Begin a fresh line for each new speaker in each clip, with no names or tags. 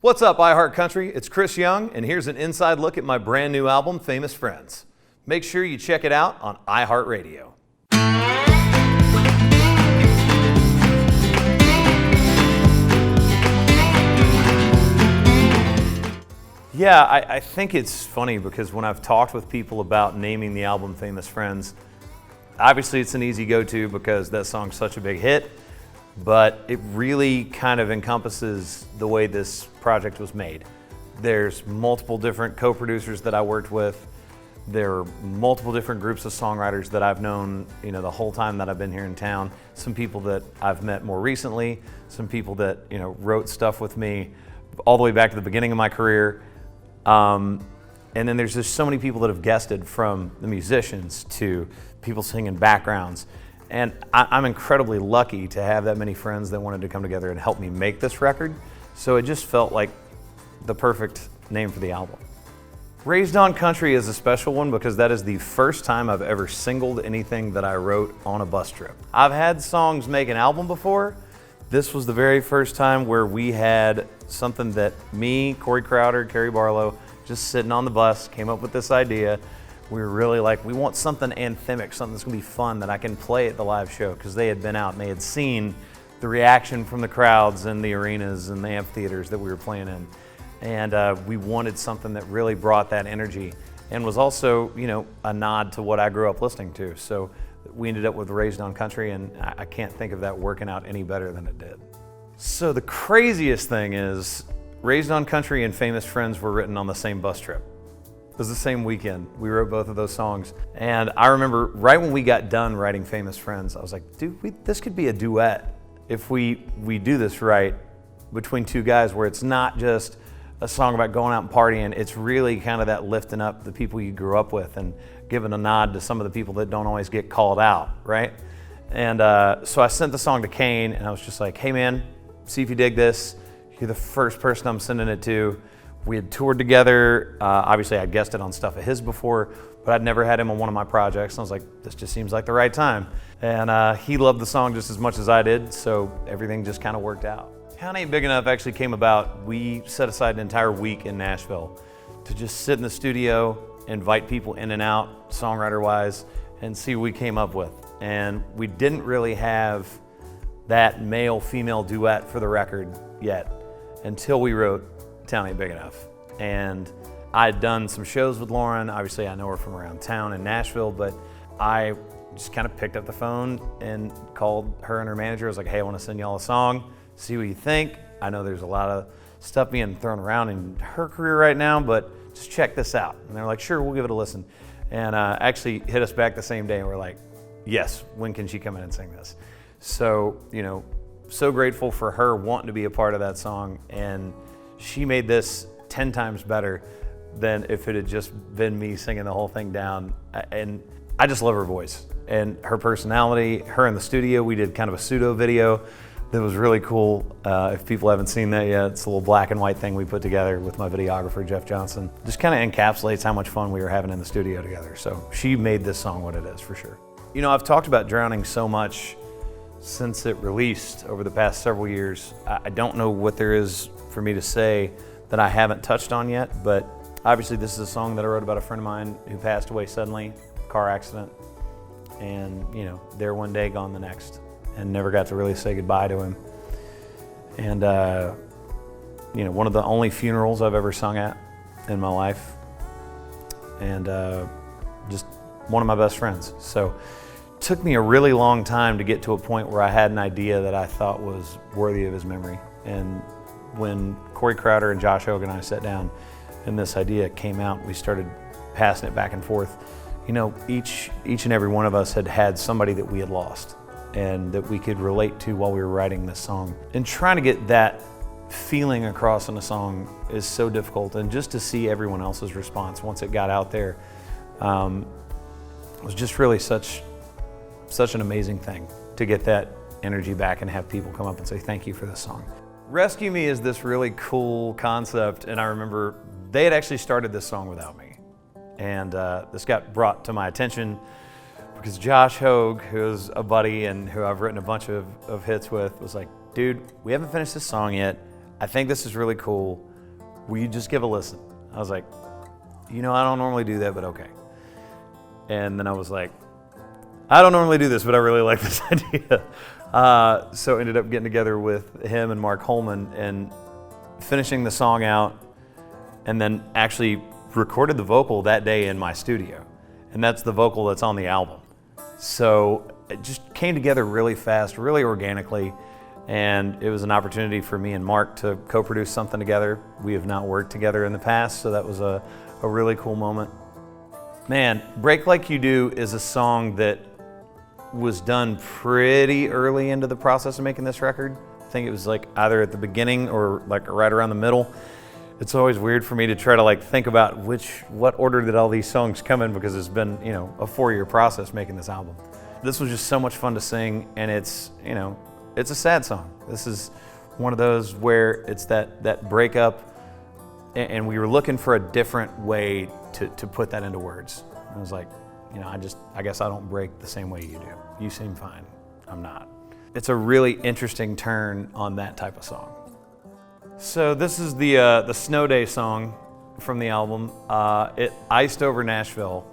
What's up, iHeart Country? It's Chris Young, and here's an inside look at my brand new album, Famous Friends. Make sure you check it out on iHeartRadio. Yeah, I think it's funny because when I've talked with people about naming the album Famous Friends, obviously it's an easy go-to because that song's such a big hit, but it really kind of encompasses the way this project was made. There's multiple different co-producers that I worked with. There are multiple different groups of songwriters that I've known, the whole time that I've been here in town. Some people that I've met more recently, some people that, wrote stuff with me all the way back to the beginning of my career. And then there's just so many people that have guested, from the musicians to people singing backgrounds. And I'm incredibly lucky to have that many friends that wanted to come together and help me make this record. So it just felt like the perfect name for the album. Raised on Country is a special one because that is the first time I've ever singled anything that I wrote on a bus trip. I've had songs make an album before. This was the very first time where we had something that me, Corey Crowder, Carrie Barlow, just sitting on the bus, came up with this idea. We were really like, we want something anthemic, something that's gonna be fun that I can play at the live show, because they had been out and they had seen the reaction from the crowds and the arenas and the amphitheaters that we were playing in. And we wanted something that really brought that energy and was also, a nod to what I grew up listening to. So we ended up with Raised on Country, and I can't think of that working out any better than it did. So the craziest thing is, Raised on Country and Famous Friends were written on the same bus trip. It was the same weekend. We wrote both of those songs. And I remember right when we got done writing Famous Friends, I was like, dude, this could be a duet if we do this right between two guys, where it's not just a song about going out and partying. It's really kind of that lifting up the people you grew up with and giving a nod to some of the people that don't always get called out, right? And so I sent the song to Kane, and I was just like, hey man, see if you dig this. You're the first person I'm sending it to. We had toured together. Obviously, I'd guested on stuff of his before, but I'd never had him on one of my projects. And I was like, this just seems like the right time. And he loved the song just as much as I did, so everything just kind of worked out. Towny Big Enough actually came about. We set aside an entire week in Nashville to just sit in the studio, invite people in and out, songwriter-wise, and see what we came up with. And we didn't really have that male-female duet for the record yet until we wrote Towny Big Enough. And I'd done some shows with Lauren. Obviously, I know her from around town in Nashville, but I just kind of picked up the phone and called her and her manager. I was like, hey, I want to send y'all a song, see what you think. I know there's a lot of stuff being thrown around in her career right now, but just check this out. And they're like, sure, we'll give it a listen. And actually hit us back the same day, and we're like, yes, when can she come in and sing this? So, so grateful for her wanting to be a part of that song, and she made this 10 times better than if it had just been me singing the whole thing down. And I just love her voice and her personality. Her in the studio, we did kind of a pseudo video that was really cool. If people haven't seen that yet, it's a little black and white thing we put together with my videographer, Jeff Johnson. Just kind of encapsulates how much fun we were having in the studio together. So she made this song what it is, for sure. I've talked about Drowning so much since it released over the past several years. I don't know what there is for me to say that I haven't touched on yet, but obviously this is a song that I wrote about a friend of mine who passed away suddenly, car accident, and there one day, gone the next, and never got to really say goodbye to him. And one of the only funerals I've ever sung at in my life, and just one of my best friends. So it took me a really long time to get to a point where I had an idea that I thought was worthy of his memory. And when Corey Crowder and Josh Hogue and I sat down and this idea came out, we started passing it back and forth. Each and every one of us had had somebody that we had lost and that we could relate to while we were writing this song. And trying to get that feeling across in a song is so difficult. And just to see everyone else's response once it got out there was just really such an amazing thing, to get that energy back and have people come up and say thank you for this song. Rescue Me is this really cool concept, and I remember they had actually started this song without me. And this got brought to my attention because Josh Hogue, who's a buddy and who I've written a bunch of hits with, was like, dude, we haven't finished this song yet. I think this is really cool. will you just give a listen? I was like, I don't normally do that, but okay. And then I was like, I don't normally do this, but I really like this idea. So ended up getting together with him and Mark Holman and finishing the song out, and then actually recorded the vocal that day in my studio. And that's the vocal that's on the album. So it just came together really fast, really organically, and it was an opportunity for me and Mark to co-produce something together. We have not worked together in the past, so that was a really cool moment. Man, Break Like You Do is a song that was done pretty early into the process of making this record. I think it was like either at the beginning or like right around the middle. It's always weird for me to try to like think about what order did all these songs come in, because it's been, a 4-year process making this album. This was just so much fun to sing, and it's a sad song. This is one of those where it's that breakup, and we were looking for a different way to put that into words. I was like, I guess I don't break the same way you do. You seem fine, I'm not. It's a really interesting turn on that type of song. So this is the Snow Day song from the album. It iced over Nashville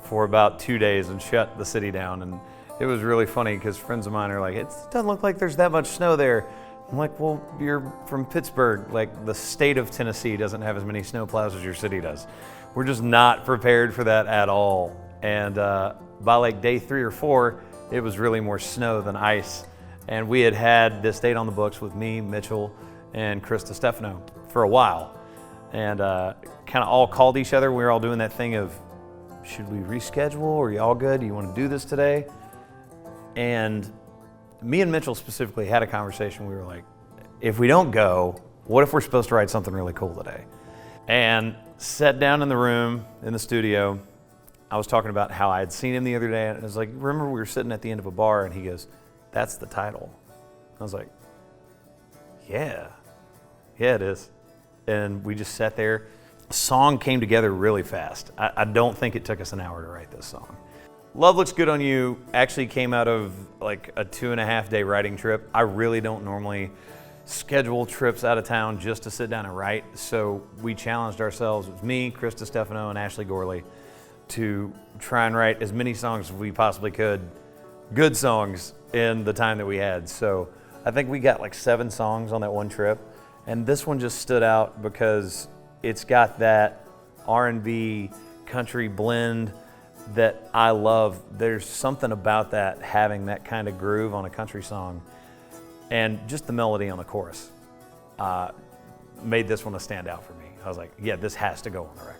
for about 2 days and shut the city down. And it was really funny because friends of mine are like, it doesn't look like there's that much snow there. I'm like, well, you're from Pittsburgh. Like, the state of Tennessee doesn't have as many snowplows as your city does. We're just not prepared for that at all. And by like day 3 or 4, it was really more snow than ice. And we had this date on the books with me, Mitchell, and Chris Stefano for a while. And kind of all called each other. We were all doing that thing of, should we reschedule? Are you all good? Do you want to do this today? And me and Mitchell specifically had a conversation. We were like, if we don't go, what if we're supposed to write something really cool today? And sat down in the room, in the studio. I was talking about how I had seen him the other day, and I was like, remember we were sitting at the end of a bar, and he goes, that's the title. I was like, yeah, it is. And we just sat there. The song came together really fast. I don't think it took us an hour to write this song. Love Looks Good on You actually came out of like a 2.5-day writing trip. I really don't normally schedule trips out of town just to sit down and write. So we challenged ourselves, it was me, Chris Stefano, and Ashley Gorley, to try and write as many songs as we possibly could, good songs, in the time that we had. So I think we got like 7 songs on that one trip. And this one just stood out because it's got that R&B country blend that I love. There's something about that, having that kind of groove on a country song, and just the melody on the chorus made this one a standout for me. I was like, yeah, this has to go on the record.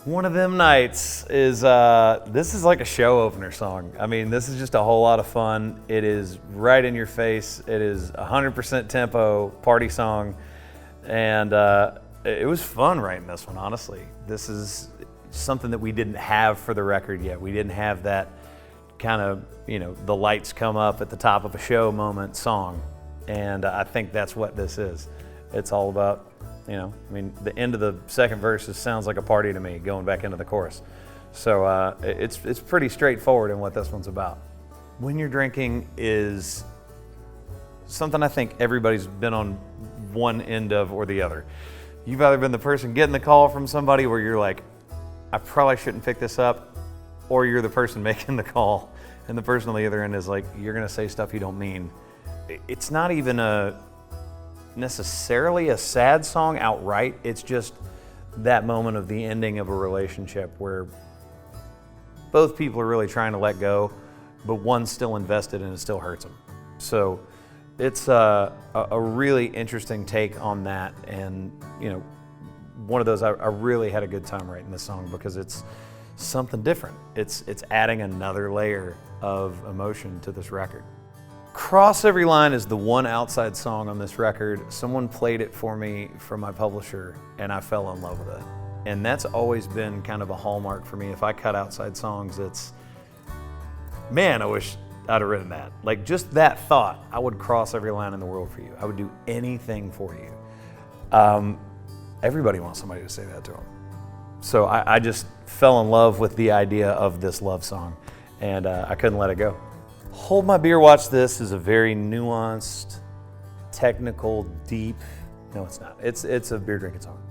One of Them Nights is, this is like a show opener song. I mean, this is just a whole lot of fun. It is right in your face. It is 100% tempo, party song. And it was fun writing this one, honestly. This is something that we didn't have for the record yet. We didn't have that kind of, the lights come up at the top of a show moment song. And I think that's what this is. It's all about, the end of the second verse sounds like a party to me, going back into the chorus. So it's pretty straightforward in what this one's about. When You're Drinking is something I think everybody's been on one end of or the other. You've either been the person getting the call from somebody where you're like, I probably shouldn't pick this up, or you're the person making the call, and the person on the other end is like, you're gonna say stuff you don't mean. It's not even necessarily a sad song outright. It's just that moment of the ending of a relationship where both people are really trying to let go, but one's still invested and it still hurts them. So it's a really interesting take on that, and one of those I really had a good time writing this song because it's something different. It's adding another layer of emotion to this record. Cross Every Line is the one outside song on this record. Someone played it for me from my publisher, and I fell in love with it. And that's always been kind of a hallmark for me. If I cut outside songs, it's, man, I wish I'd have written that. Like, just that thought, I would cross every line in the world for you. I would do anything for you. Everybody wants somebody to say that to them. So I just fell in love with the idea of this love song, and I couldn't let it go. Hold My Beer, Watch This is a very nuanced, technical, deep No, it's not. It's a beer drinking song.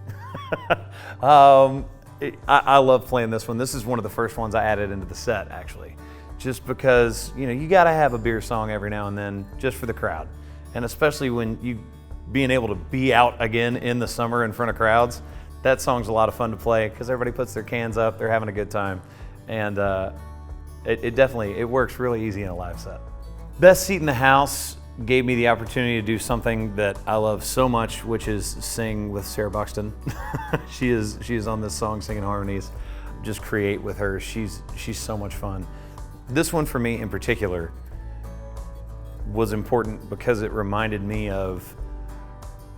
I love playing this one. This is one of the first ones I added into the set, actually, just because you got to have a beer song every now and then, just for the crowd, and especially when you being able to be out again in the summer in front of crowds. That song's a lot of fun to play because everybody puts their cans up, they're having a good time, and it definitely works really easy in a live set. Best Seat in the House gave me the opportunity to do something that I love so much, which is sing with Sarah Buxton. She is on this song singing harmonies. Just create with her. She's so much fun. This one for me in particular was important because it reminded me of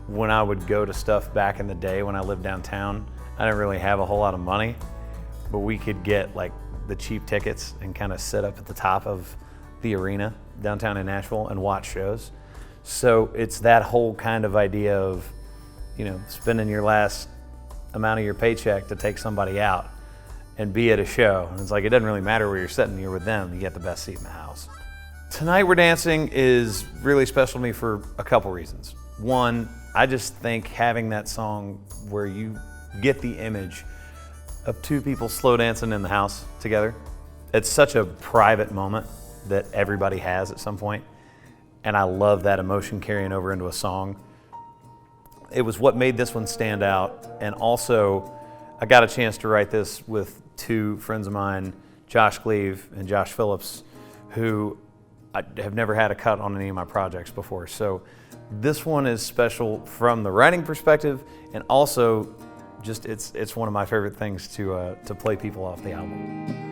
when I would go to stuff back in the day when I lived downtown. I didn't really have a whole lot of money, but we could get like the cheap tickets and kind of sit up at the top of the arena downtown in Nashville and watch shows. So it's that whole kind of idea of, spending your last amount of your paycheck to take somebody out and be at a show. And it's like, it doesn't really matter where you're sitting, you're with them, you get the best seat in the house. Tonight We're Dancing is really special to me for a couple reasons. One, I just think having that song where you get the image of two people slow dancing in the house together, it's such a private moment that everybody has at some point, and I love that emotion carrying over into a song. It was what made this one stand out, and also I got a chance to write this with two friends of mine, Josh Cleve and Josh Phillips, who I have never had a cut on any of my projects before. So this one is special from the writing perspective, and also just it's one of my favorite things to play people off the album.